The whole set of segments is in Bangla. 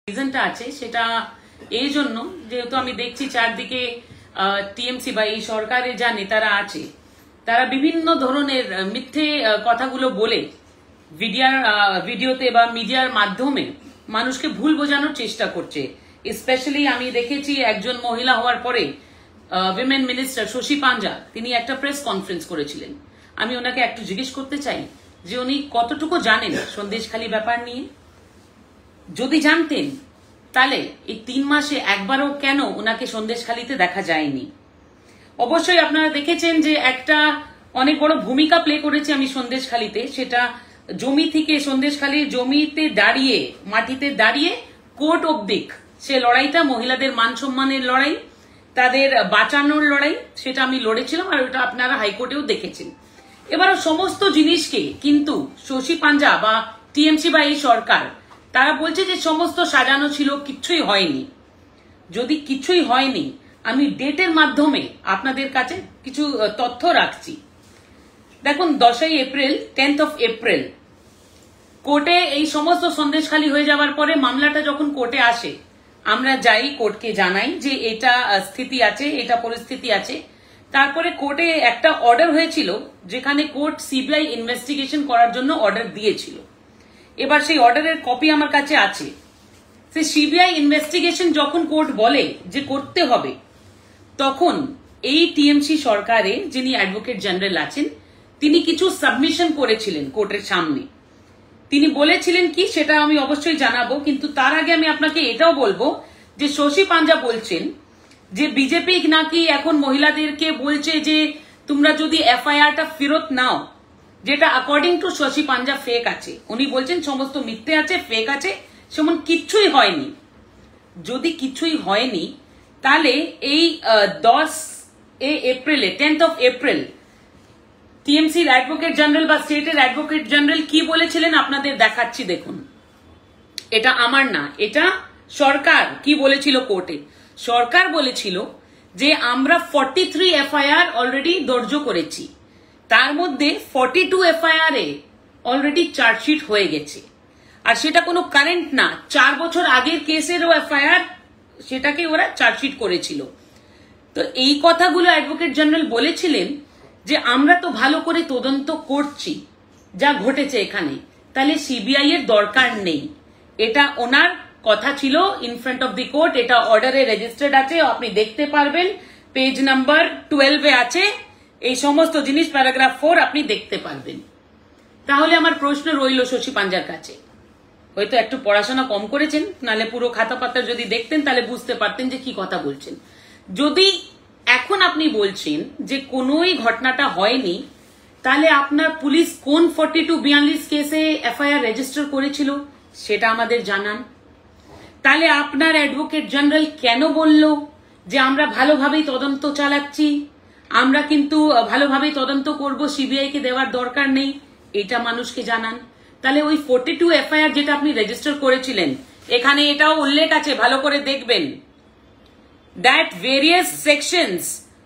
রিজনটা আছে সেটা এই জন্য যেহেতু আমি দেখছি চারদিকে টিএমসি বা এই সরকারের যা নেতারা আছে তারা বিভিন্ন ধরনের মিথ্যে কথাগুলো বলে ভিডিওতে বা মিডিয়ার মাধ্যমে মানুষকে ভুল বোঝানোর চেষ্টা করছে। স্পেশালি আমি দেখেছি একজন মহিলা হওয়ার পরে উইমেন মিনিস্টার শশী পাঞ্জা তিনি একটা প্রেস কনফারেন্স করেছিলেন। আমি ওনাকে একটু জিজ্ঞেস করতে চাই যে উনি কতটুকু জানেন সন্দেশখালী ব্যাপার নিয়ে। যদি জানতেন তাহলে এই 3 মাসে একবারও কেন ওনাকে সন্দেশখালীতে দেখা যায়নি। অবশ্যই আপনারা দেখেছেন যে একটা অনেক বড় ভূমিকা প্লে করেছে আমি সন্দেশখালীতে, সেটা জমি থেকে সন্দেশখালীর জমিতে দাঁড়িয়ে মাটিতে দাঁড়িয়ে কোর্ট অবধি সে লড়াইটা মহিলাদের মান সম্মানের লড়াই, তাদের বাঁচানোর লড়াই, সেটা আমি লড়েছিলাম আর ওটা আপনারা হাইকোর্টেও দেখেছেন। এবারও সমস্ত জিনিসকে কিন্তু শশী পাঞ্জা বা টিএমসি বা এই সরকার তারা বলছে যে সমস্ত সাজানো ছিল, কিচ্ছুই হয়নি। যদি কিছুই হয়নি আমি ডেটের মাধ্যমে আপনাদের কাছে কিছু তথ্য রাখছি। দেখুন 10ই এপ্রিল 10th of এপ্রিল কোর্টে এই সমস্ত সন্দেশখালী হয়ে যাওয়ার পরে মামলাটা যখন কোর্টে আসে আমরা যাই কোর্টকে জানাই যে এটা স্থিতি আছে, এটা পরিস্থিতি আছে। তারপরে কোর্টে একটা অর্ডার হয়েছিল যেখানে কোর্ট সিবিআই ইনভেস্টিগেশন করার জন্য অর্ডার দিয়েছিল। এবার সেই অর্ডারের কপি আমার কাছে আছে। সেই সিবিআই ইনভেস্টিগেশন যখন কোর্ট বলে যে করতে হবে তখন এই টিএমসি সরকারে যিনি অ্যাডভোকেট জেনারেল আছেন তিনি কিছু সাবমিশন করেছিলেন কোর্টের সামনে। তিনি বলেছিলেন কি সেটা আমি অবশ্যই জানাবো, কিন্তু তার আগে আমি আপনাকে এটাও বলবো যে শশী পাঞ্জা বলছেন যে বিজেপি নাকি এখন মহিলাদেরকে বলছে যে তোমরা যদি এফআইআরটা ফেরত নাও, যেটা অ্যাকর্ডিং টু শশী পাঞ্জা ফেক আছে। উনি বলছেন সমস্ত মিথ্যে আছে, ফেক আছে, সেমন কিচ্ছুই হয়নি। যদি কিছুই হয়নি তাহলে এই 10 এপ্রিলে 10th of এপ্রিল টিএমসির অ্যাডভোকেট জেনারেল বা স্টেটের অ্যাডভোকেট জেনারেল কি বলেছিলেন আপনাদের দেখাচ্ছি। দেখুন, এটা আমার না, এটা সরকার কি বলেছিল কোর্টে। সরকার বলেছিল যে আমরা 43 এফআইআর অলরেডি দর্জ করেছি, তার মধ্যে 42 এফআইআর এ অলরেডি চার্জশিট হয়ে গেছে, আর সেটা কোনো কারেন্ট না, 4 বছর আগের কেসেরও এফআইআর সেটাকে ওরা চার্জশিট করেছিল। তো এই কথাগুলো অ্যাডভোকেট জেনারেল বলেছিলেন যে আমরা তো ভালো করে তদন্ত করছি যা ঘটেছে এখানে, তাহলে সিবিআই এর দরকার নেই। এটা ওনার কথা ছিল in front of the court, এটা অর্ডারে রেজিস্টার্ড আছে, আপনি দেখতে পারবেন পেজ নাম্বার 12 এ আছে এই সমস্ত জিনিস, প্যারাগ্রাফ 4 আপনি দেখতে পারবেন। তাহলে আমার প্রশ্ন রইল শশী পাঞ্জার কাছে, হয়তো একটু পড়াশোনা কম করেছেন, নালে পুরো খাতা পাতা যদি দেখতেন তাহলে বুঝতে পারতেন যে কি কথা বলছেন। যদি এখন আপনি বলছেন যে কোনোই ঘটনাটা হয়নি, তাহলে আপনার পুলিশ কোন 42-42 কেসে এফআইআর রেজিস্টার করেছিল সেটা আমাদের জানান। তাহলে আপনার অ্যাডভোকেট জেনারেল কেন বলল যে আমরা ভালোভাবেই তদন্ত চালাচ্ছি, আমরা কিন্তু ভালোভাবেই তদন্ত করব, সিবিআই কে দেওয়ার দরকার নেই, এটা মানুষকে জানান। তাহলে ওই 42 এফআইআর যেটা আপনি রেজিস্টার করেছিলেন এখানে এটাও উল্লেখ আছে, ভালো করে দেখবেন, that various sections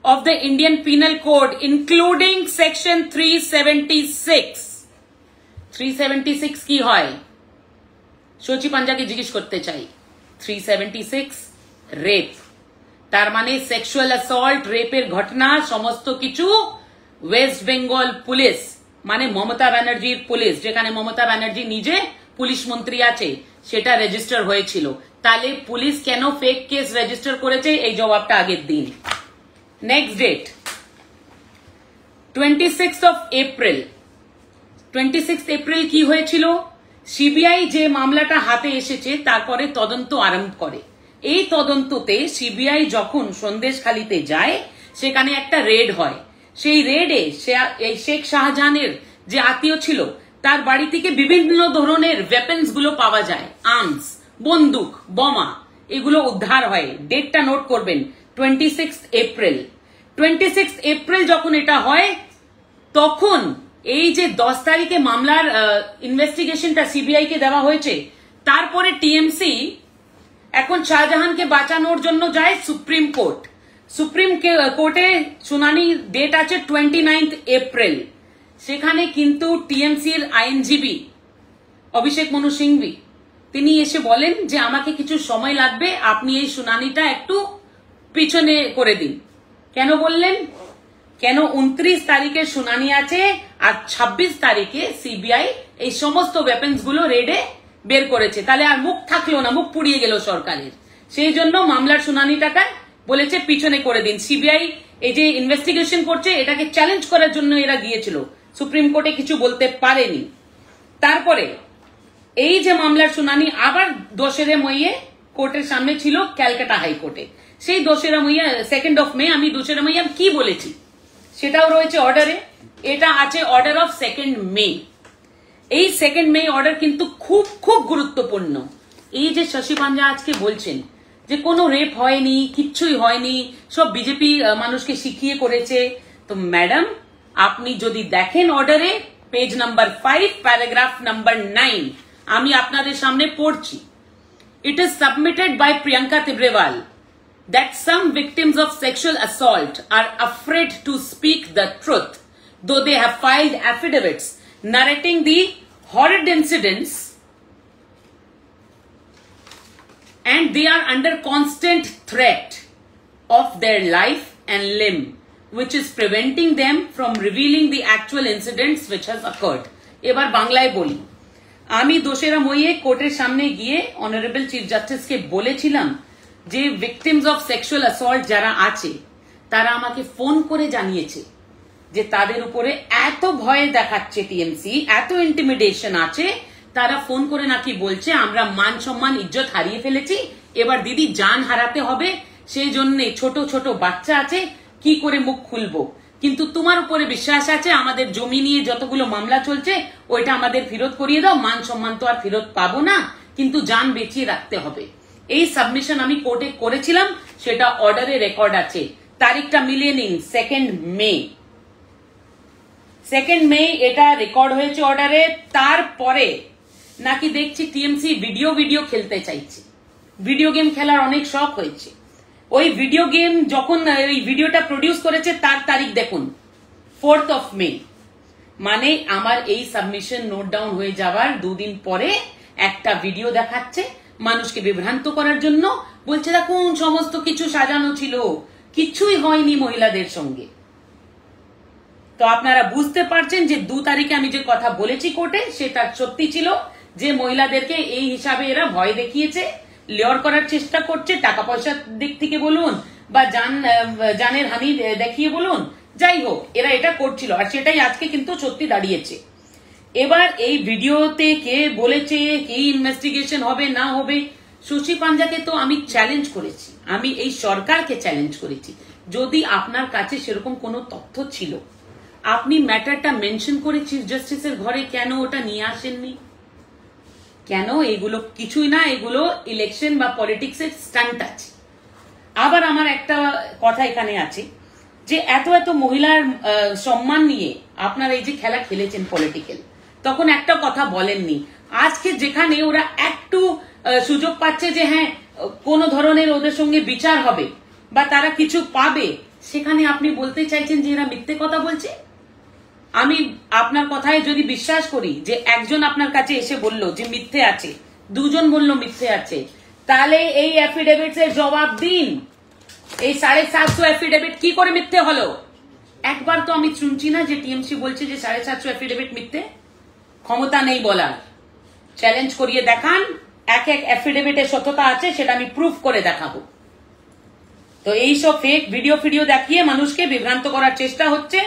of the Indian Penal Code including section 376 কি হয় শশী পাঞ্জাকে জিজ্ঞেস করতে চাই। 376 রেপ, তার মানে সেক্সুয়াল অ্যাসল্ট, রেপের ঘটনা সমস্ত কিছু ওয়েস্ট বেঙ্গল পুলিশ মানে মমতা ব্যানার্জির পুলিশ, যেখানে মমতা ব্যানার্জি নিজে পুলিশ মন্ত্রী আছে, সেটা রেজিস্টার হয়েছিল। তাহলে পুলিশ কেন ফেক কেস রেজিস্টার করেছে এই জবাবটা আগের দিন। Next date 26th of April. 26th April কি হয়েছিল, সিবিআই যে মামলাটা হাতে এসেছে তারপরে তদন্ত আরম্ভ করে। এই তদন্ততে সিবিআই যখন সন্দেশখালীতে যায় সেখানে একটা রেড হয়। সেই রেডে এই শেখ শাহজাহানের যে আত্মীয় ছিল তার বাড়ি থেকে বিভিন্ন ধরনের ওয়েপন্স গুলো পাওয়া যায়, আর্মস, বন্দুক, বোমা, এগুলো উদ্ধার হয়। ডেটটা নোট করবেন 26th এপ্রিল। 26th এপ্রিল যখন এটা হয় তখন এই যে 10 তারিখে মামলার ইনভেস্টিগেশনটা সিবিআই কে দেওয়া হয়েছে, তারপরে টিএমসি এখন শাহজাহানকে বাঁচানোর জন্য যায় সুপ্রিম কোর্ট। সুপ্রিম কোর্টে শুনানি ডেট আছে 29th এপ্রিল। সেখানে কিন্তু টিএমসির আইনজীবী অভিষেক মনু সিংভি তিনি এসে বলেন যে আমাকে কিছু সময় লাগবে, আপনি এই শুনানিটা একটু পিছনে করে দিন। কেন বললেন? কেন 29 তারিখের শুনানি আছে আর 26 তারিখে সিবিআই এই সমস্ত ওয়েপন্স গুলো রেডে বের করেছে, তাহলে আর মুখ থাকলো না, মুখ পুড়িয়ে গেল সরকারের। সেই জন্য মামলার শুনানিটাকে বলেছে পিছনে করে দিন। সিবিআই এই যে ইনভেস্টিগেশন করছে এটাকে চ্যালেঞ্জ করার জন্য এরা গিয়েছিল, সুপ্রিম কোর্টে কিছু বলতে পারেনি। তারপরে এই যে মামলার শুনানি আবার 2 মইয়ে কোর্টের সামনে ছিল ক্যালকাটা হাইকোর্টে। সেই 2 মইয়া 2 মে আমি 2 মে কি বলেছি সেটাও রয়েছে অর্ডারে। এটা আছে অর্ডার অফ 2 মে। এই 2 মে অর্ডার কিন্তু খুব খুব গুরুত্বপূর্ণ। এই যে শশী পাঞ্জা আজকে বলছেন যে কোনো রেপ হয়নি, কিচ্ছুই হয়নি, সব বিজেপি মানুষকে শিখিয়ে করেছে, তো ম্যাডাম আপনি যদি দেখেন অর্ডারে পেজ নাম্বার 5 প্যারাগ্রাফ নাম্বার 9 আমি আপনাদের সামনে পড়ছি। It is submitted by Priyanka Tibrewal that some victims of sexual assault are afraid to speak the truth, though they have filed affidavits narrating the horrid incidents, and they are under constant threat of their life and limb, which is preventing them from revealing the actual incidents which has occurred. এবার বাংলায় বলি, আমি 2 মইয়ে কোর্টের সামনে গিয়ে অনারেবল চিফ জাস্টিসকে বলেছিলাম যে ভিকটিমস অফ সেক্সুয়াল অ্যাসল্ট যারা আছে তারা আমাকে ফোন করে জানিয়েছে যে তাদের উপরে এত ভয় দেখাচ্ছে টিএমসি, এত ইন্টিমিডেশন আছে, তারা ফোন করে নাকি বলছে আমরা মান সম্মান ইজ্জত হারিয়ে ফেলেছি, এবার দিদি জান হারাতে হবে, সেই জন্য ছোট ছোট বাচ্চা আছে, কি করে মুখ খুলবো, কিন্তু তোমার উপরে বিশ্বাস আছে, আমাদের জমি নিয়ে যতগুলো মামলা চলছে ওইটা আমাদের ফেরত করিয়ে দাও, মান সম্মান তো আর ফেরত পাবো না, কিন্তু জান বেঁচিয়ে রাখতে হবে। এই সাবমিশন আমি কোর্টে করেছিলাম, সেটা অর্ডারে রেকর্ড আছে। তারিখটা মিলিয়ে নিন, 2 মে। 2 মে এটা রেকর্ড হয়েছে অর্ডারে। তারপরে নাকি দেখছি টিএমসি ভিডিও খেলতে চাইছে, ভিডিও গেম খেলার অনেক শখ হয়েছে। ওই ভিডিও গেম যখন ওই ভিডিওটা প্রডিউস করেছে তার তারিখ দেখুন, 4 মে। মানে আমার এই সাবমিশন নোট ডাউন হয়ে যাওয়ার 2 দিন পরে একটা ভিডিও দেখাচ্ছে মানুষকে বিভ্রান্ত করার জন্য, বলছে দেখুন সমস্ত কিছু সাজানো ছিল, কিছুই হয়নি মহিলাদের সঙ্গে। তো আপনারা বুঝতে পারছেন যে 2 তারিখে আমি যে কথা বলেছি কোর্টে সেটা সত্যি ছিল, যে মহিলাদেরকে এই হিসাবে এরা ভয় দেখিয়েছে, লেয়ার করার চেষ্টা করছে, টাকা পয়সার দিক থেকে বলুন বা জানের হানি দেখিয়ে বলুন, যাই হোক এরা এটা করছিল, আর সেটাই আজকে কিন্তু সত্যি দাঁড়িয়েছে। এবার এই ভিডিওতে কে বলেছে, কি ইনভেস্টিগেশন হবে না হবে, শশী পাঞ্জাকে তো আমি চ্যালেঞ্জ করেছি, আমি এই সরকারকে চ্যালেঞ্জ করেছি, যদি আপনার কাছে সেরকম কোনো তথ্য ছিল আপনি ম্যাটারটা মেনশন করে চিফ জাস্টিসের ঘরে কেন ওটা নিয়ে আসেননি? কেন? এগুলো কিছুই না, এগুলো ইলেকশন বা পলিটিক্স এর স্টান্ট আছে। আবার আমার একটা কথা এখানে আছে যে এত এত মহিলার সম্মান নিয়ে আপনারা এই যে খেলা খেলেছেন পলিটিক্যাল, তখন একটা কথা বলেননি। আজকে যেখানে ওরা একটু সুযোগ পাচ্ছে যে হ্যাঁ কোন ধরনের ওদের সঙ্গে বিচার হবে বা তারা কিছু পাবে, সেখানে আপনি বলতে চাইছেন যে এরা মিথ্যে কথা বলছে। আমি আপনার কথায় যদি বিশ্বাস করি যে একজন আপনার কাছে এসে বলল যে মিথ্যে আছে, 2 জন বলল মিথ্যে আছে, তাহলে এই অ্যাফিডেভিটস এর জবাব দিন। এই 750 অ্যাফিডেভিট কি করে মিথ্যে হলো? একবার তো আমি শুনছি না যে টিএমসি বলছে যে 750 অ্যাফিডেভিট মিথ্যে। ক্ষমতা নেই বলার, চ্যালেঞ্জ করিয়ে দেখান, এক অ্যাফিডেভিটের সত্যতা আছে, সেটা আমি প্রুফ করে দেখাবো। তো এইসব ফেক ভিডিও দেখিয়ে মানুষকে বিভ্রান্ত করার চেষ্টা হচ্ছে,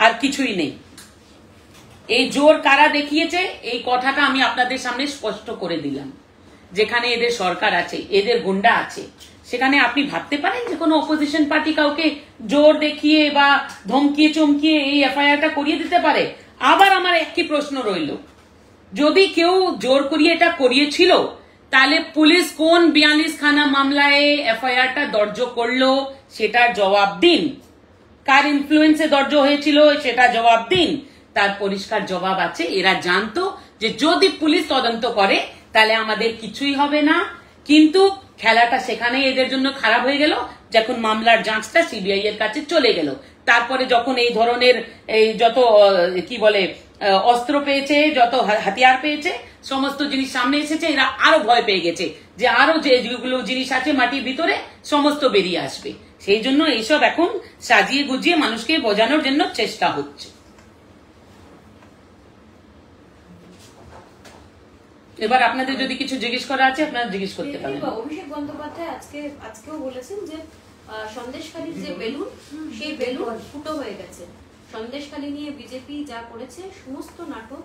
আর কিছুই নেই। এই জোর কারা দেখিয়েছে এই কথাটা আমি আপনাদের সামনে স্পষ্ট করে দিলাম। যেখানে এদের সরকার আছে, এদের গুন্ডা আছে, সেখানে আপনি ভাবতে পারেন যে কোনো অপোজিশন পার্টি কাউকে জোর দেখিয়ে বা ধমকিয়ে চমকিয়ে এই এফআইআরটা করিয়ে দিতে পারে? আবার আমার একই প্রশ্ন রইল, যদি কেউ জোর করিয়ে এটা করিয়েছিল তাহলে পুলিশ কোন 42 খানা মামলায় এফআইআরটা দর্জ করলো সেটার জবাব দিন। কার ইনফ্লুয়েন্সে দর্জ হয়েছিল সেটা জবাব দিন। তার পরিষ্কার জবাব আছে, এরা জানতো যে যদি পুলিশ তদন্ত করে তাহলে আমাদের কিছুই হবে না, কিন্তু খেলাটা সেখানে এদের জন্য খারাপ হয়ে গেল যখন মামলার যাঁচটা সিবিআই এর কাছে চলে গেল। তারপরে যখন এই ধরনের এই যত কি বলে অস্ত্র পেয়েছে, যত হাতিয়ার পেয়েছে, সমস্ত জিনিস সামনে এসেছে, এরা আরো ভয় পেয়ে গেছে যে আরো যেগুলো জিনিস আছে মাটির ভিতরে সমস্ত বেরিয়ে আসবে। সেই জন্য এইসব এখন সাজিয়ে গুজিয়ে মানুষকে বোঝানোর জন্য চেষ্টা হচ্ছে। এবার আপনাদের যদি কিছু জিজ্ঞেস করা আছে আপনারা জিজ্ঞেস করতে পারেন। অভিষেক বন্দ্যোপাধ্যায় আজকেও বলেছেন যে সন্দেশখালীর যে বেলুন, সেই বেলুন ফুটো হয়ে গেছে। সন্দেশখালী নিয়ে বিজেপি যা করেছে সমস্ত নাটক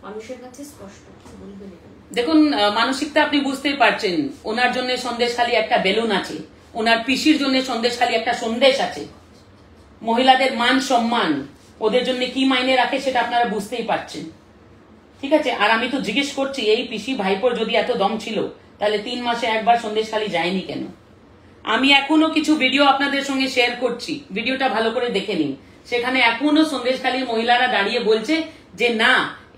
মানুষের কাছে স্পষ্ট। বলবেন? দেখুন, মানসিকতা আপনি বুঝতেই পারছেন। ওনার জন্য সন্দেশখালী একটা বেলুন আছে, ওনার পিসির জন্য সন্দেশখালী একটা সন্দেশ আছে। মহিলাদের মান সম্মান ওদের জন্য কি মাইনে রাখে সেটা আপনারা বুঝতেই পারছেন, ঠিক আছে? আর আমি তো জিজ্ঞেস করছি, এই পিসি ভাইপোর যদি এত দম ছিল তাহলে 3 মাসে একবার সন্দেশখালী যায়নি কেন? আমি এখনো কিছু ভিডিও আপনাদের সঙ্গে শেয়ার করছি, ভিডিওটা ভালো করে দেখে নিন। সেখানে এখনো সন্দেশখালীর মহিলারা দাঁড়িয়ে বলছে যে না,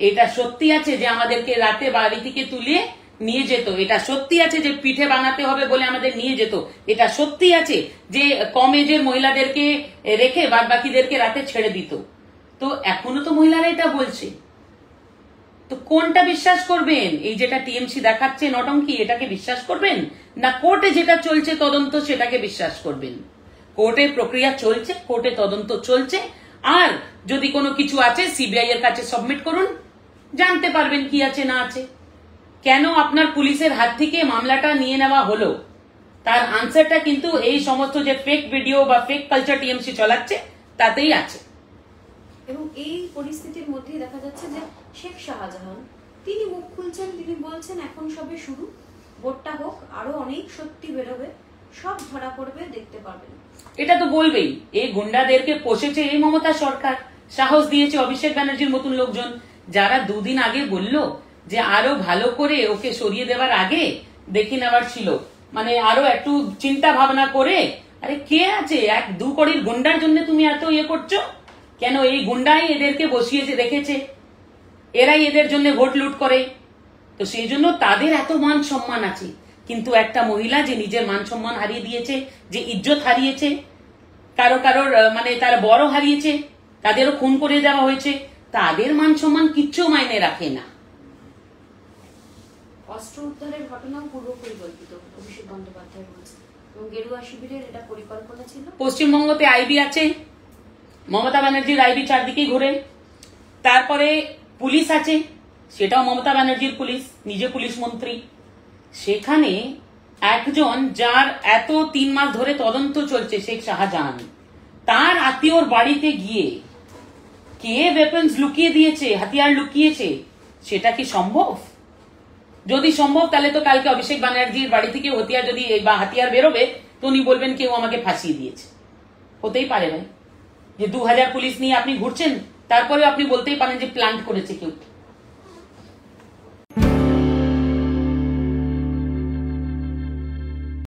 এটা সত্যি আছে যে আমাদেরকে রাতে বাড়ি থেকে তুলে নিয়ে যেত, এটা সত্যি আছে যে পিঠে বানাতে হবে বলে আমাদের নিয়ে যেত, এটা সত্যি আছে যে কম এজের মহিলাদেরকে রেখে বাদ বাকিদেরকে রাতে ছেড়ে দিত। তো এখনো তো মহিলারা এটা বলছে, তো কোনটা বিশ্বাস করবেন? এই যেটা টিএমসি দেখাচ্ছে নটঙ্কি, এটাকে বিশ্বাস করবেন, না কোর্টে যেটা চলছে তদন্ত সেটাকে বিশ্বাস করবেন? কোর্টে প্রক্রিয়া চলছে, কোর্টে তদন্ত চলছে, আর যদি কোনো কিছু আছে সিবিআই এর কাছে সাবমিট করুন, জানতে পারবেন কি আছে না আছে। কেন আপনার পুলিশের হাত থেকে মামলাটা নিয়ে নেওয়া হলো, তার আনসারটা কিন্তু এই সমস্ত যে ফেক ভিডিও বা ফেক কালচার টিএমসি চালাচ্ছে তাতেই আছে। এবং এই পরিস্থিতির মধ্যেই দেখা যাচ্ছে যে শেখ শাহজাহান তিনি মুখ খুলছেন, তিনি বলছেন এখন সবে শুরু, ভোটটা হোক, আরো অনেক সত্যি বেরোবে, সব ধরা পড়বে, দেখতে পাবেন। এটা তো বলবেই, এই গুন্ডাদেরকে পোষেছে এই মমতা সরকার, সাহস দিয়েছে অভিষেক ব্যানার্জির মতন লোকজন, যারা 2 দিন আগে বলল যে আরো ভালো করে ওকে সরিয়ে দেওয়ার আগে দেখি নেওয়ার ছিল, মানে আরো একটু চিন্তা ভাবনা করে। আরে কে আছে 1-2 কোটির গুন্ডার জন্য তুমি এত ইয়ে করছো কেন? এই গুন্ডাই এদেরকে বসিয়েছে, রেখেছে, এরাই এদের জন্য ভোট লুট করে, তো সেই জন্য তাদের এত মান সম্মান আছে। কিন্তু একটা মহিলা যে নিজের মান সম্মান হারিয়ে দিয়েছে, যে ইজ্জত হারিয়েছে, কারোর মানে তারা বড় হারিয়েছে, তাদেরও খুন করে দেওয়া হয়েছে, তাদের মান সম্মান কিচ্ছু মাইনে রাখে না। অস্ত্র উদ্ধারের ঘটনাও পূর্ব পরিকল্পিত, অভিষেক বন্দ্যোপাধ্যায় বলছেন, এবং গেরুয়া শিবিরের এটা পরিকল্পনা ছিল। পশ্চিমবঙ্গতে আইবি আছে, মমতা ব্যানার্জির আইবি চারদিকেই ঘুরে। তারপরে পুলিশ আছে, সেটাও মমতা ব্যানার্জির পুলিশ, নিজে পুলিশ মন্ত্রী। সেখানে একজন যার এত 3 মাস ধরে তদন্ত চলছে, শেখ শাহজাহান, তার আত্মীয়র বাড়িতে গিয়ে কে ওয়েপন্স লুকিয়ে দিয়েছে, হাতিয়ার লুকিয়েছে, সেটা কি সম্ভব? যদি সম্ভব তাহলে তো কালকে অভিষেক ব্যানার্জির বাড়ি থেকে হাতিয়ার যদি বা হাতিয়ার বেরোবে তো উনি বলবেন কেউ আমাকে ফাঁসিয়ে দিয়েছে। হতেই পারে ভাই যে 2000 পুলিশ নিয়ে আপনি ঘুরছেন, তারপরে আপনি বলতেই পারেন যে প্ল্যান্ট করেছে কেউ।